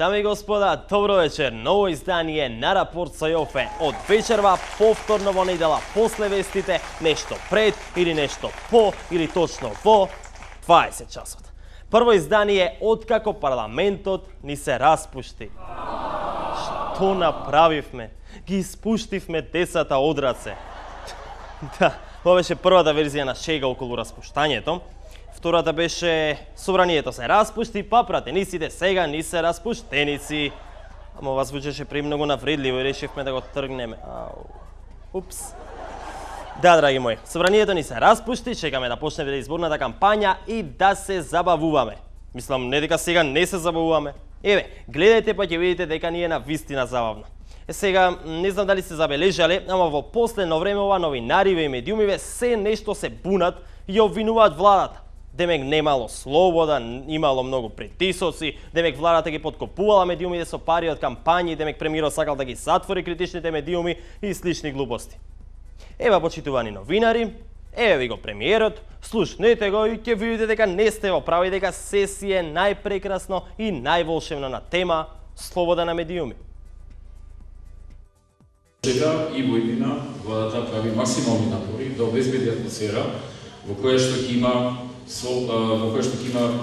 Дами и господа, добро вечер. Ново издание на Рапорт со Јофе. Од вечерва, повторно во недела, после вестите, нешто пред или нешто по, или точно во 20 часот. Прво издание откако парламентот ни се распушти. Што направивме? Ги испуштивме децата од раце. Да, ова беше првата верзија на шега околу распуштањето. Втората беше собранието се распушти, па пратениците сега ни се распуштеници. Ама ова звучеше премногу навредливо и решивме да го тргнеме. Упс. Да, драги мои, собранието ни се распушти, чекаме да почне предизборната кампања и да се забавуваме. Мислам, не дека сега не се забавуваме. Еве, гледајте па ќе видите дека ни е навистина забавно. Сега, не знам дали се забележале, ама во последно време ова новинариве и медиумиве се нешто се бунат и обвинуваат владата. Демек немало слобода, имало многу притисоци, демек владата ги подкопувала медиумите со пари од кампањи, демек премиерот сакал да ги затвори критичните медиуми и слични глупости. Ева, почитувани новинари, еве ви го премиерот, слушнете го и ќе видите дека не сте во право и дека се си е најпрекрасно и најволшебно на тема слобода на медиуми. Сега и во иднина владата прави максимални напори да обезбеди атмосфера во која што ќе има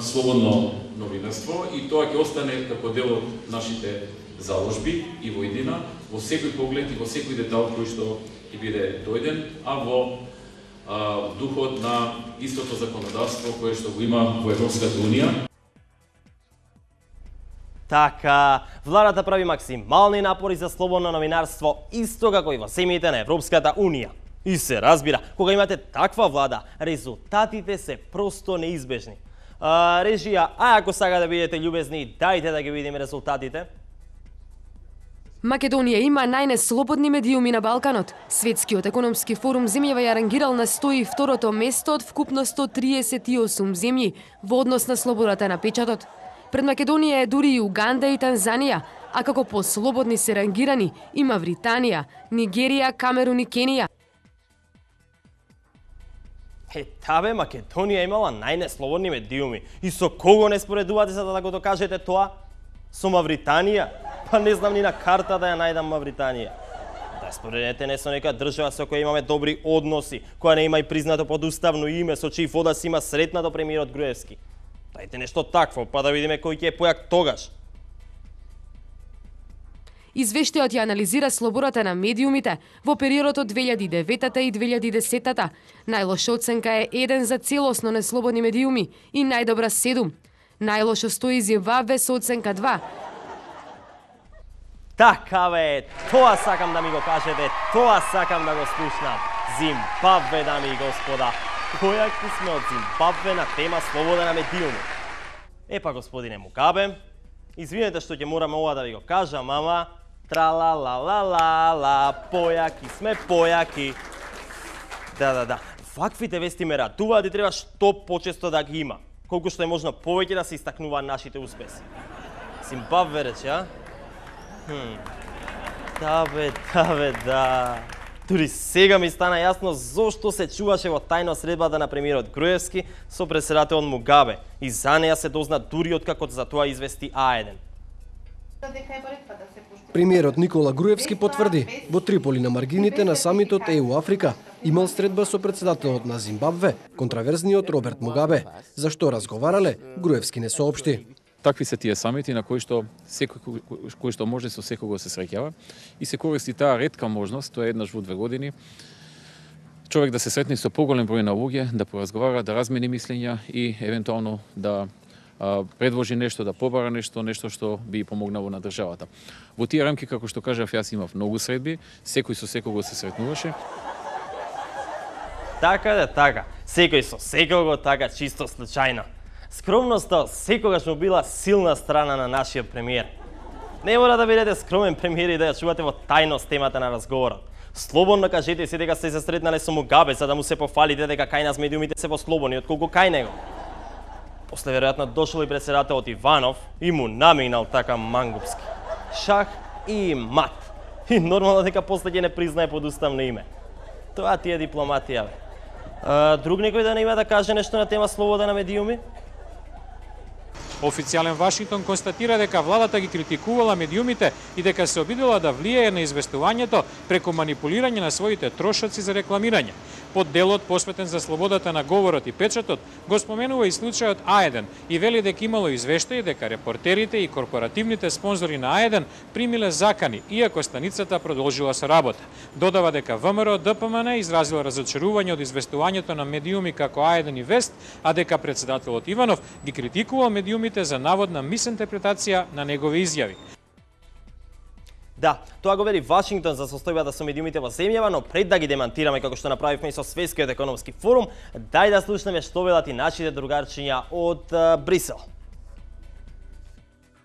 слободно новинарство и тоа ќе остане како дел од нашите заложби и во иднина, во секој поглед и во секој детал кој што ќе биде дојден, а во духот на истото законодавство кое што го има во Европската унија. Така, владата прави максимални напори за слободно новинарство, исто како и во земјите на Европската унија. И се разбира, кога имате таква влада, резултатите се просто неизбежни. Режија, ако сака да бидете љубезни, дајте да ги видиме резултатите. Македонија има најнеслободни медиуми на Балканот. Светскиот економски форум земјава ја рангирал на 102-то место од вкупно 138 земји во однос на слободата на печатот. Пред Македонија е дури и Уганда и Танзанија, а како послободни се рангирани и Мавританија, Нигерија, Камерун и Кенија. Табе, Македонија имала најнеслободни медиуми. И со кого не споредувате за да го докажете тоа? Со Мавританија? Па не знам ни на карта да ја најдам Мавританија. Да споредете не со нека држава со која имаме добри односи, која не има и признато подуставно име, со чиј водат си има сретнато премиерот Груевски. Дајте нешто такво, па да видиме кој ќе е појак тогаш. Извештајот ја анализира слободата на медиумите во периодот од 2009 и 2010. Најлоша оценка е 1 за целосно неслободни медиуми и најдобра 7. Најлошо стои Зимбабве со оценка 2. Така бе, тоа сакам да ми го кажете, тоа сакам да го слушнам. Зимбабве, дами и господа. Појаки сме од Зимбабве на тема слобода на медиуми. Епа, господине Мугабе, извинете што ќе морам ова да ви го кажам, ама тра-ла-ла-ла-ла-ла, појаки сме, појаки. Да. Ваквите вести ме радуваат и треба што почесто да ги има. Колку што е можно повеќе да се истакнуваат нашите успеси. Зимбабве рече, а? Да. Дури сега ми стана јасно зошто се чуваше во тајно средбата на премиерот Груевски со претседателот Мугабе. И за неја се дозна дури откако за тоа извести А1. Премиерот Никола Груевски потврди, во Триполи на маргините на самитот ЕУ-Африка имал средба со претседателот на Зимбабве, контраверзниот Роберт Мугабе. За што разговарале, Груевски не соопшти. Такви се тие самити на кои што кој што може со секого се среќава и се користи таа ретка можност, тоа е еднаш во 2 години, човек да се сретне со поголем број на луѓе, да поразговара, да размени мислења и евентуално да предложи нешто, да побара нешто што би помогнало на државата. Во тие рамки, како што кажав, јас имав многу средби, секој со секого се сретнуваше. Така. Секој со секого, така чисто случајно. Скромноста секогаш му била силна страна на нашиот премиер. Не мора да бидете скромен премиер и да ја чувате во тајност темата на разговорот. Слободно кажете си дека сте се сретнале со Мугабе за да му се пофалите дека кај нас медиумите се послободни отколку кај него. После веројатно дошол и претседателот Иванов и му намигнал така мангупски. Шах и мат. И нормално дека после ќе не признае подуставно име. Тоа ти е дипломатија, бе. Друг некој да не има да каже нешто на тема слобода на медиуми? Официјален Вашингтон констатира дека владата ги критикувала медиумите и дека се обидела да влијае на известувањето преку манипулирање на своите трошоци за рекламирање. Под делот посветен за слободата на говорот и печатот го споменува и случајот А1 и вели дека имало извештаи дека репортерите и корпоративните спонзори на А1 примиле закани, иако станицата продолжила со работа. Додава дека ВМРО ДПМН изразила разочарување од известувањето на медиуми како А1 и Вест, а дека председателот Иванов ги критикувал медиумите за наводна мисинтерпретација на негови изјави. Да, тоа го вели Вашингтон за состојбата со медиумите во земјава, но пред да ги демантираме како што направивме со Светскиот економски форум, дај да слушнеме што велат и нашите другарчиња од Брисел.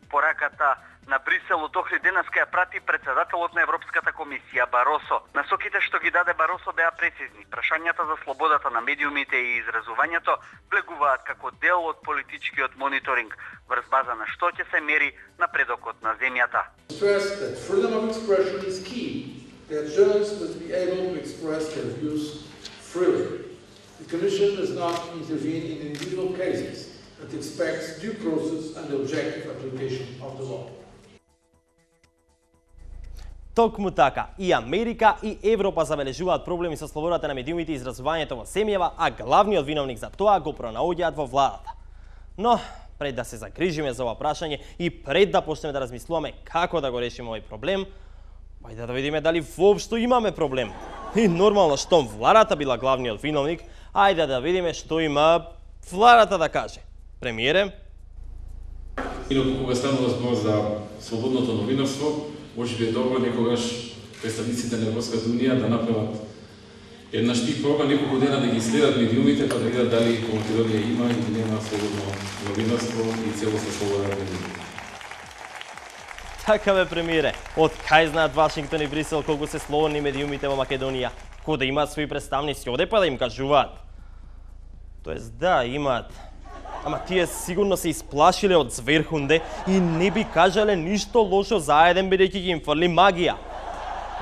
Пораката на Брисел од Охрид денеска ја прати председателот на Европската комисија Баросо. Насоките што ги даде Баросо беа прецизни. Прашањата за слободата на медиумите и изразувањето влегуваат како дел од политичкиот мониторинг, врз база на што ќе се мери напредокот на земјата. Stress that freedom of expression is key, that journalists must be able to express their views freely. The Commission does not intervene in individual cases, but expects due process and objective application of the law. Токму така, и Америка и Европа забележуваат проблеми со слободата на медиумите и изразувањето во земјава, а главниот виновник за тоа го пронаоѓаат во владата. Но, пред да се загрижиме за ова прашање и пред да почнеме да размислуваме како да го решиме овој проблем, ајде да видиме дали воопшто имаме проблем. И нормално, штом владата била главниот виновник, ајде да видиме што има владата да каже. Премиере? Инаку кога станува збор за слободното новинарство, може би е добро некогаш представниците на Европската унија да направат една проба неколку дена да ги следат медиумите, па да видат дали во Македонија има или нема слободно новинарство и целосно слобода на медиумите. Така бе, премиере, од кај знаат Вашингтон и Брисел колку се слободни медиумите во Македонија, кој да имаат своји представници оде па да им кажуваат. Тоест да, имаат. Ама тие сигурно се исплашиле од зверхунде и не би кажале ништо лошо за еден бидејќи ги им фрли магија.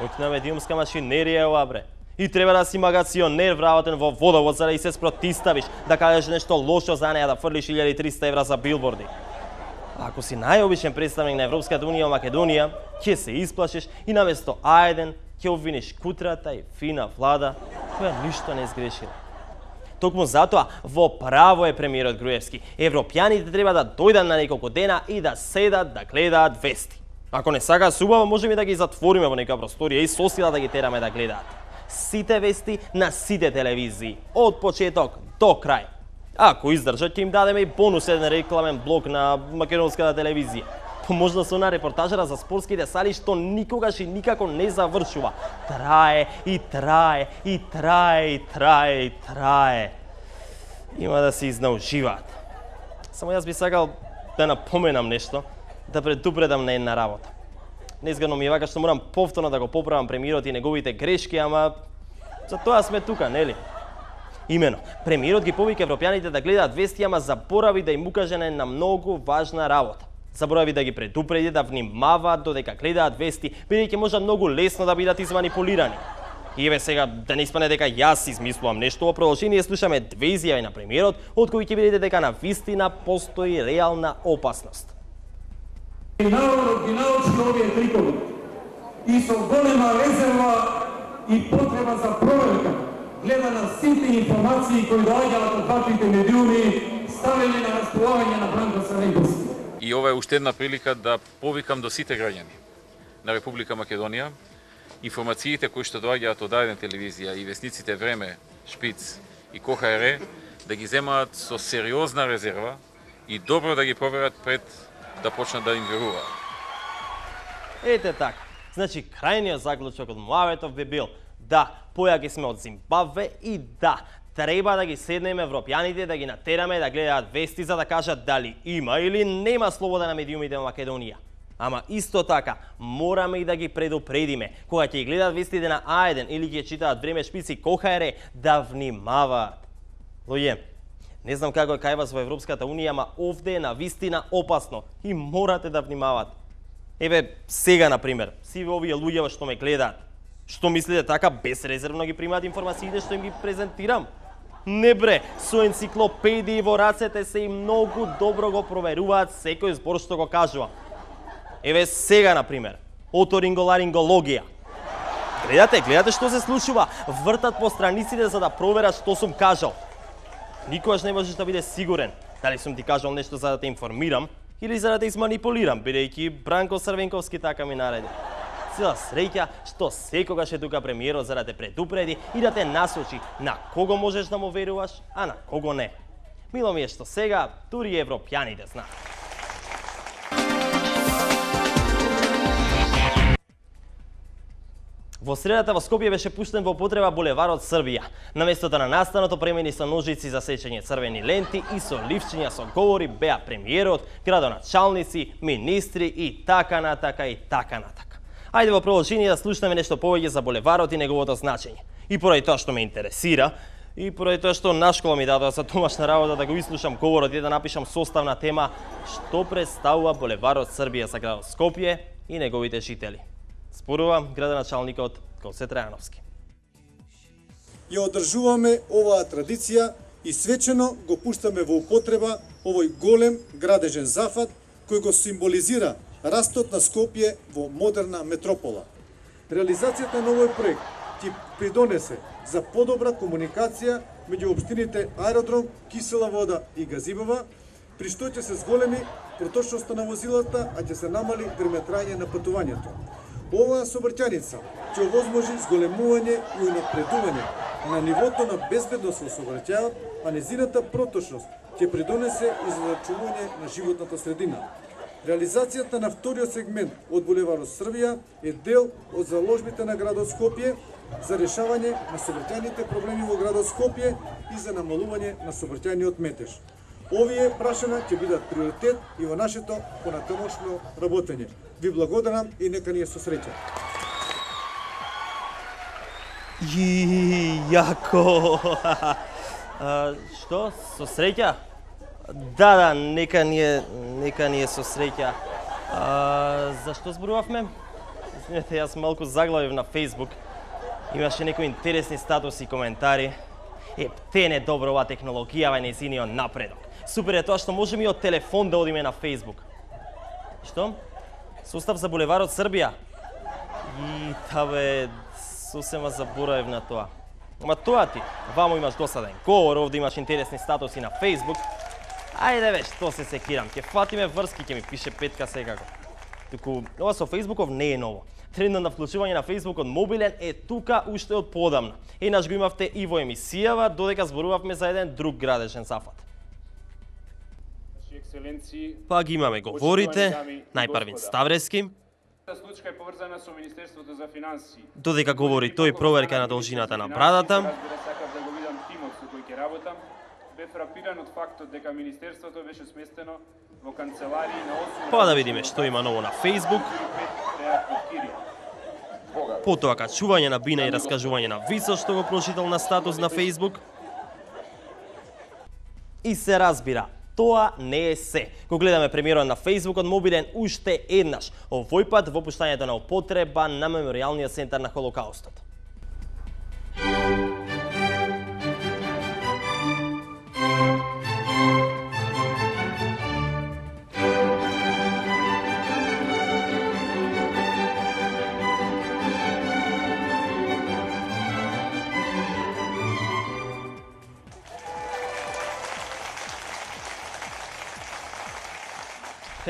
Оќна медиумска машинерија е ова, бре. И треба да си магационер вработен во водовод за да и се спротиставиш, да кажеш нешто лошо за неја, да фрлиш 1300 евра за билборди. А ако си најобичен представник на Европската унија во Македонија, ќе се исплашиш и наместо А1 ќе обвиниш кутрата и фина влада која ништо не сгрешила. Токму затоа, во право е премиерот Груевски. Европјаните треба да дојдат на неколку дена и да седат да гледаат вести. Ако не сакаат субаво, можеме да ги затвориме во нека просторија и со сила да ги тераме да гледаат. Сите вести на сите телевизии, од почеток до крај. Ако издржат, ќе им дадеме и бонус еден рекламен блок на македонската телевизија. Можда со на репортажара за спортските сали што никогаш и никако не завршува. Трае и трае и трае и трае и трае. Има да се изнауживаат. Само јас би сакал да напоменам нешто, да предупредам на една работа. Незгодно ми е вака што морам повторно да го поправам премиерот и неговите грешки, ама за тоа сме тука, нели? Имено, премиерот ги повика европјаните да гледаат вести, ама заборави да им укаже на една многу важна работа. Заборави да ги предупреди да внимаваат додека гледаат вести, бидејќи може многу лесно да бидат изманипулирани. И еве сега да не испане дека јас измислувам нешто, во продолжение слушаме две изјави на премиерот, од кои ќе видите дека на вистина постои реална опасност. Народот ги научи овие трикови и со голема резерва и потреба за проверка гледа на сите информации кои доаѓаат од ваквите медиуми ставени на располагање на Бранко Сарајевски. И ова е уште една прилика да повикам до сите граѓани на Република Македонија информациите кои што доаѓаат од А1 телевизија и вестниците Време, Шпиц и КХР да ги земаат со сериозна резерва и добро да ги проверат пред да почнат да им веруваат. Ете така. Значи, крајниот заклучок од Муаветов би бил да, појаки сме од Зимбабве и да, треба да ги седнеме европјаните да ги натераме да гледаат вести за да кажат дали има или нема слобода на медиумите во Македонија. Ама исто така, мораме и да ги предупредиме, кога ќе гледаат вестите на А1 или ќе читаат Време, Шпиц и КХР, да внимаваат. Луѓе, не знам како е кај вас во Европската унија, ама овде е навистина опасно и морате да внимавате. Еве, сега, например, сиве овие луѓе што ме гледаат, што мислите така безрезервно ги примаат информациите што им ги презентирам? Не бре, со енциклопедии во рацете се и многу добро го проверуваат секој збор што го кажува. Еве сега, например, оторинголарингологија. Гледате што се случува. Вртат по страниците за да проверат што сум кажал. Никогаш не можеш да бидеш сигурен дали сум ти кажал нешто за да те информирам или за да те изманипулирам, бидејќи Бранко Срвенковски така ми нареди. Сила среќа што секогаш е тука премиерот за да те предупреди и да те насочи на кого можеш да му веруваш, а на кого не. Мило ми е што сега дури европјаните знаат. Во средата во Скопје беше пуштен во употреба булеварот Србија. На местото на настаното премени со ножици за сечење црвени ленти и со ливчиња со говори беа премиерот, градоначалници, министри и така натака и така натака. Ајде во продолжение да слушнеме нешто повеќе за булеварот и неговото значење. И поради тоа што ме интересира, и поради тоа што на школа ми дадоа за домашна работа да го изслушам говорот и да напишам составна тема што представува булеварот Србија за градот Скопје и неговите жители. Спорува градоначалникот Гоце Трајановски. Ја одржуваме оваа традиција и свечено го пуштаме во употреба овој голем градежен зафат кој го символизира растот на Скопје во модерна метропола. Реализацијата на овој проект ќе придонесе за подобра комуникација меѓу општините Аеродром, Кисела вода и Газибова, при што ќе се зголеми проточноста на возилата, а ќе се намали времетрање на патувањето. Оваа сообраќајница ќе овозможи зголемување и унапредување на нивото на безбедност во сообраќајот, а незината проточност ќе придонесе и за зачувување на животната средина. Реализацијата на вториот сегмент од булеварот Србија е дел од заложбите на градот Скопје за решавање на сообраќајните проблеми во градот Скопје и за намалување на сообраќајниот метеж. Овие прашања ќе бидат приоритет и во нашето понатамошно работење. Ви благодарам и нека ни е со среќа. Јако. Што? Со среќа? Да, нека ни е со среќа. Зашто зборувавме? Извинете, јас малку заглавив на Facebook. Имаше некои интересни статуси и коментари. Ептене добро оваа технологија е нејзиниот напредок. Супер е тоа што можеме и од телефон да одиме на Facebook. Што? Состав за булеварот Србија? И табе, сосема заборавив на тоа. Ама тоа ти, вамо имаш досаден говор, овде имаш интересни статуси на Facebook. Ајде ве, што се секирам, ќе фатиме врски, ќе ми пише Петка секако. Туку, ова со Фейсбуков не е ново. Трендот на вклучување на Фейсбукот мобилен е тука уште од подамна. Еднаш го имавте и во емисијава, додека зборувавме за еден друг градежен зафат. Па ги имаме говорите, најпрвин Ставрески. Случка е поврзана со Министерството за финансии. Додека говори тој проверка на должината на брадата. Сакав да го видам тимот со кој ќе работам. Бе фрапиран од фактот дека Министерството беше сместено во канцеларии на 8... Па да видиме што има ново на Facebook. Потоа качување на бина и раскажување на Висо што го прочитал на статус на Facebook. И се разбира, тоа не е се. Го гледаме премиерот на Facebook од мобилен уште еднаш, овој пат во пуштањето на употреба на Меморијалниот центар на Холокаустот.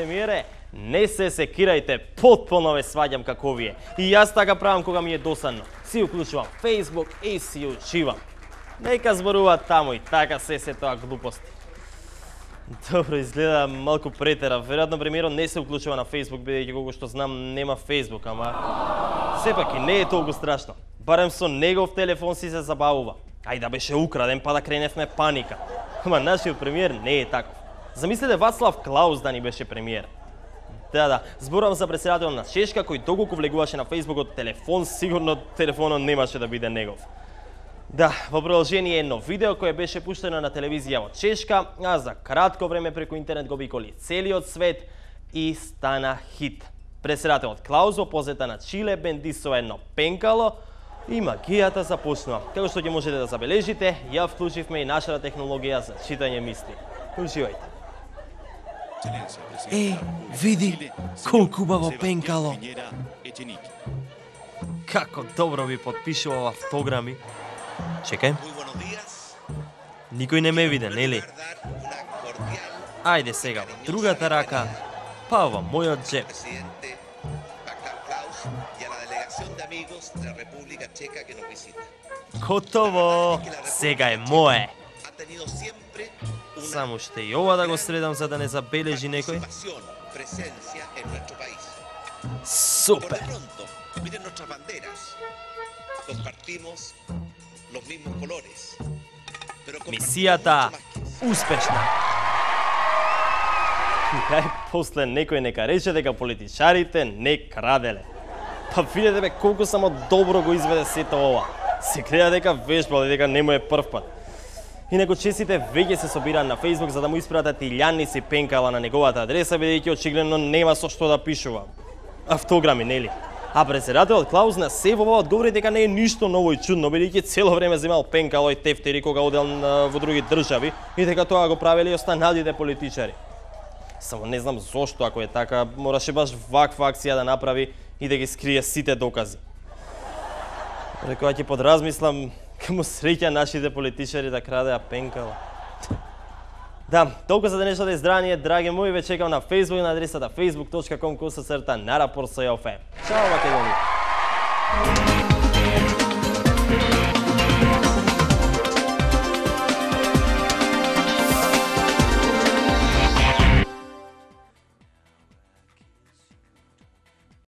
Премиере, не се секирајте, потполно ве сваѓам како вие. И јас така правам кога ми е досадно. Си уклучувам Facebook и си учивам. Нека зборуваат таму и така се тоа глупости. Добро, изгледа малку претера. Веројатно премиерот не се уклучува на Facebook, бидејќи колку што знам нема Facebook, ама сепак и не е толку страшно. Барем со негов телефон си се забавува. Ај да беше украден па да креневме паника. Ама нашиот премиер не е таков. Замислете Вацлав Клаус да ни беше премиер. Да, зборувам за претседател на Чешка кој доколку влегуваше на Facebook од телефон, сигурно телефонот немаше да биде негов. Да, во продолжение едно видео кое беше пуштено на телевизија во Чешка, а за кратко време преку интернет го обиколи целиот свет и стана хит. Претседателот Клаус во позета на Чиле бендисува едно пенкало, И магијата започнува. Како што ќе можете да забележите, ја вклучивме и нашата технологија за читање мисли. Уживајте. Види колку убаво пенкало. Како добро ви подпишува автограми. Чекај. Никој не ме виде, нели? Ајде сега во другата рака, па во мојот джеб. Готово! Сега е мое. Само ще и ова да го средам за да не забележи некој. Супер! Мисијата успешна. После некој нека рече дека политичарите не краделе. Па видете бе колку само добро го изведе сето ова. Се гледа дека вежбал и дека не му е прв пат. Инаку честите веќе се собираат на Facebook за да му испратат илјадници пенкала на неговата адреса, бидејќи очигледно нема со што да пишува. Автограми, нели? А председателот Клаус на се во ова одговори дека не е ништо ново и чудно, бидејќи цело време земал пенкало и тефтери кога одел во други држави и дека тоа го правеле и останалите политичари. Само не знам зошто, ако е така, мораше баш ваква акција да направи и да ги скрие сите докази. Рекоа ќе подразмислам, каму среќа нашите политичари да крадеа пенкала. Да, толку за денешното издание, драги мои, ве чекам на Facebook на адресата facebook.com/naraport.cl. Чао, Македонија!